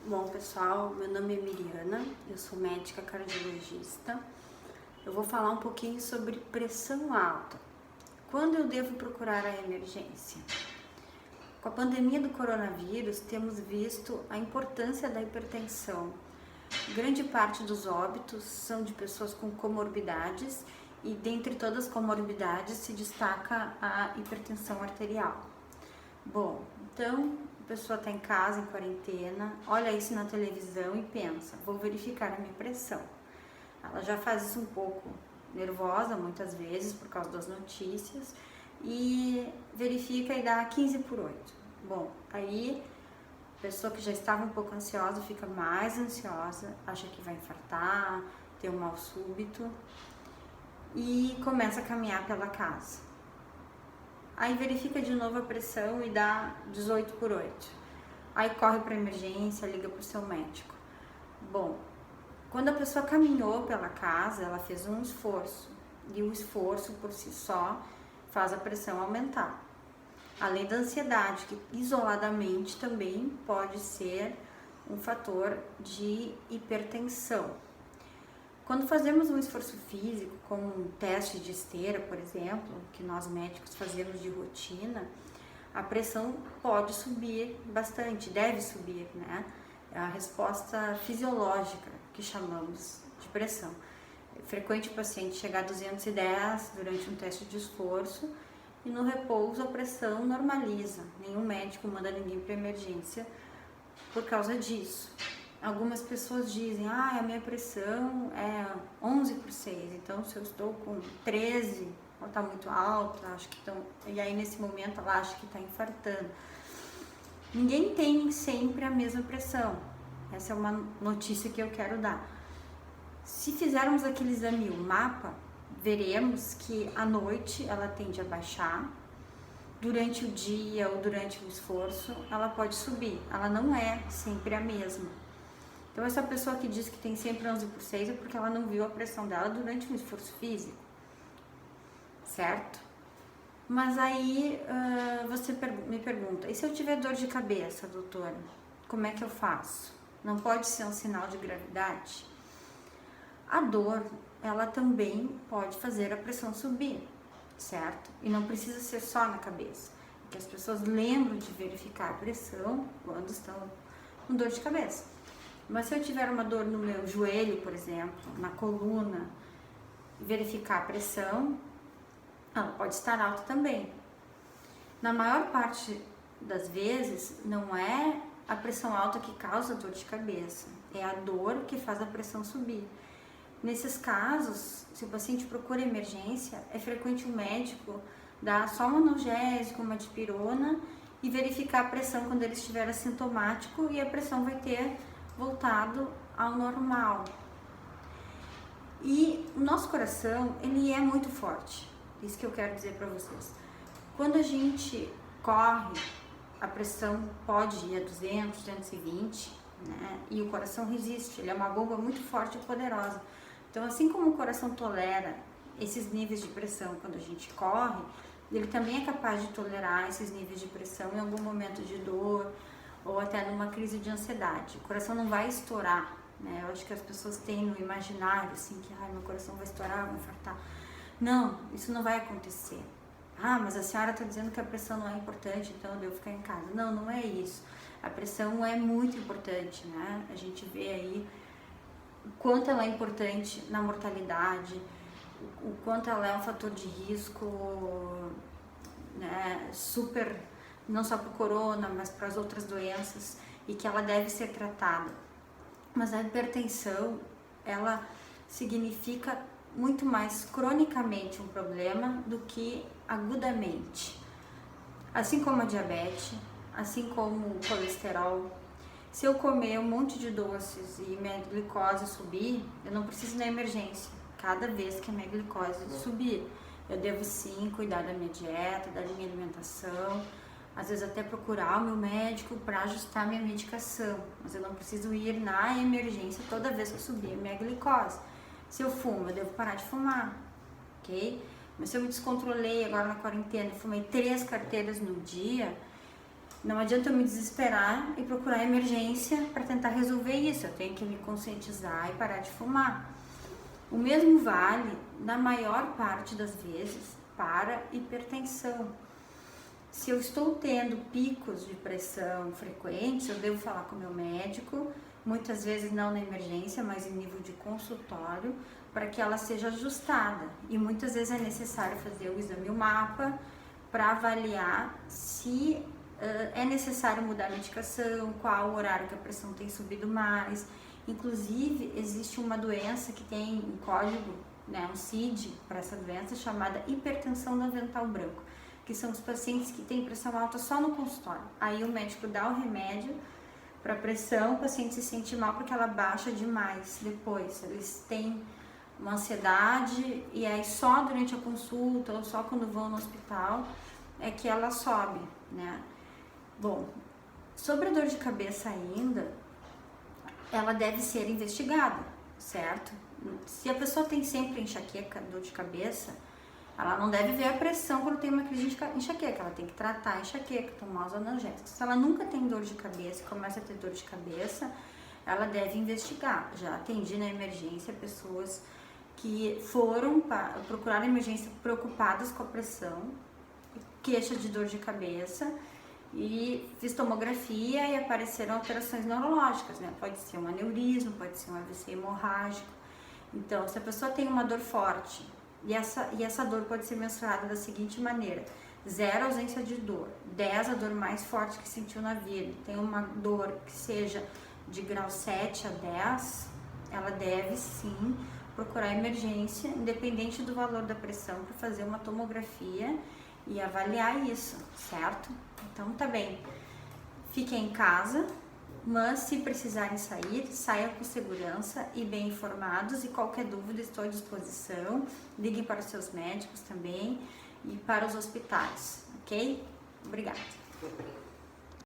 Bom, pessoal, meu nome é Miriana, eu sou médica cardiologista. Eu vou falar um pouquinho sobre pressão alta. Quando eu devo procurar a emergência? Com a pandemia do coronavírus, temos visto a importância da hipertensão. Grande parte dos óbitos são de pessoas com comorbidades e dentre todas as comorbidades se destaca a hipertensão arterial. Bom, então a pessoa está em casa, em quarentena, olha isso na televisão e pensa, vou verificar a minha pressão. Ela já faz isso um pouco nervosa, muitas vezes, por causa das notícias, e verifica e dá 15/8. Bom, aí a pessoa que já estava um pouco ansiosa fica mais ansiosa, acha que vai infartar, ter um mal súbito e começa a caminhar pela casa. Aí verifica de novo a pressão e dá 18/8. Aí corre para emergência, liga para o seu médico. Bom, quando a pessoa caminhou pela casa, ela fez um esforço. E o esforço por si só faz a pressão aumentar. Além da ansiedade, que isoladamente também pode ser um fator de hipertensão. Quando fazemos um esforço físico, como um teste de esteira, por exemplo, que nós médicos fazemos de rotina, a pressão pode subir bastante, deve subir, né? É a resposta fisiológica que chamamos de pressão. É frequente o paciente chegar a 210 durante um teste de esforço e no repouso a pressão normaliza. Nenhum médico manda ninguém para emergência por causa disso. Algumas pessoas dizem, a minha pressão é 11/6, então se eu estou com 13, ela está muito alta, acho que estão... E aí nesse momento ela acha que está infartando. Ninguém tem sempre a mesma pressão, essa é uma notícia que eu quero dar. Se fizermos aquele exame, o mapa, veremos que à noite ela tende a baixar, durante o dia ou durante o esforço ela pode subir, ela não é sempre a mesma. Então essa pessoa que diz que tem sempre 11/6 é porque ela não viu a pressão dela durante um esforço físico, certo? Mas aí você me pergunta, e se eu tiver dor de cabeça, doutora, como é que eu faço? Não pode ser um sinal de gravidade? A dor, ela também pode fazer a pressão subir, certo? E não precisa ser só na cabeça, porque as pessoas lembram de verificar a pressão quando estão com dor de cabeça. Mas se eu tiver uma dor no meu joelho, por exemplo, na coluna, verificar a pressão, ela pode estar alta também. Na maior parte das vezes, não é a pressão alta que causa dor de cabeça, é a dor que faz a pressão subir. Nesses casos, se o paciente procura emergência, é frequente o médico dar só um analgésico, uma dipirona e verificar a pressão quando ele estiver assintomático e a pressão vai ter voltado ao normal. E o nosso coração, ele é muito forte, isso que eu quero dizer para vocês. Quando a gente corre, a pressão pode ir a 200, 220, né? E o coração resiste, ele é uma bomba muito forte e poderosa. Então, assim como o coração tolera esses níveis de pressão quando a gente corre, ele também é capaz de tolerar esses níveis de pressão em algum momento de dor, ou até numa crise de ansiedade. O coração não vai estourar, né? Eu acho que as pessoas têm no imaginário, assim, que meu coração vai estourar, vai infartar. Não, isso não vai acontecer. Mas a senhora está dizendo que a pressão não é importante, então eu devo ficar em casa. Não, não é isso. A pressão é muito importante, né? A gente vê aí o quanto ela é importante na mortalidade, o quanto ela é um fator de risco, né, super, não só para o corona, mas para as outras doenças, e que ela deve ser tratada. Mas a hipertensão, ela significa muito mais cronicamente um problema do que agudamente. Assim como a diabetes, assim como o colesterol, se eu comer um monte de doces e minha glicose subir, eu não preciso ir na emergência cada vez que a minha glicose subir. Eu devo sim cuidar da minha dieta, da minha alimentação, às vezes até procurar o meu médico para ajustar a minha medicação, mas eu não preciso ir na emergência toda vez que subir a minha glicose. Se eu fumo, eu devo parar de fumar, ok? Mas se eu me descontrolei agora na quarentena e fumei 3 carteiras no dia, Não adianta eu me desesperar e procurar emergência para tentar resolver isso. Eu tenho que me conscientizar e parar de fumar. O mesmo vale, na maior parte das vezes, para hipertensão. Se eu estou tendo picos de pressão frequentes, eu devo falar com o meu médico, muitas vezes não na emergência, mas em nível de consultório, para que ela seja ajustada. E muitas vezes é necessário fazer o exame, o mapa, para avaliar se é necessário mudar a medicação, qual o horário que a pressão tem subido mais. Inclusive, existe uma doença que tem um código, né, um CID para essa doença, chamada hipertensão do avental branco, que são os pacientes que têm pressão alta só no consultório. Aí o médico dá o remédio para pressão, o paciente se sente mal porque ela baixa demais depois. Eles têm uma ansiedade e aí só durante a consulta ou só quando vão no hospital é que ela sobe, né? Bom, sobre a dor de cabeça ainda, ela deve ser investigada, certo? Se a pessoa tem sempre enxaqueca, dor de cabeça, ela não deve ver a pressão quando tem uma crise de enxaqueca, ela tem que tratar a enxaqueca, tomar os analgésicos. Se ela nunca tem dor de cabeça e começa a ter dor de cabeça, ela deve investigar. Já atendi na emergência pessoas que foram procurar emergência preocupadas com a pressão, queixa de dor de cabeça, e fiz tomografia e apareceram alterações neurológicas, né? Pode ser um aneurisma, pode ser um AVC hemorrágico. Então, se a pessoa tem uma dor forte, e essa dor pode ser mensurada da seguinte maneira: 0 ausência de dor, 10 a dor mais forte que sentiu na vida, tem uma dor que seja de grau 7 a 10, ela deve sim procurar emergência, independente do valor da pressão, para fazer uma tomografia e avaliar isso, certo? Então tá bem, fiquem em casa, mas se precisarem sair, saiam com segurança e bem informados, e qualquer dúvida estou à disposição. Liguem para os seus médicos também e para os hospitais, ok? Obrigada.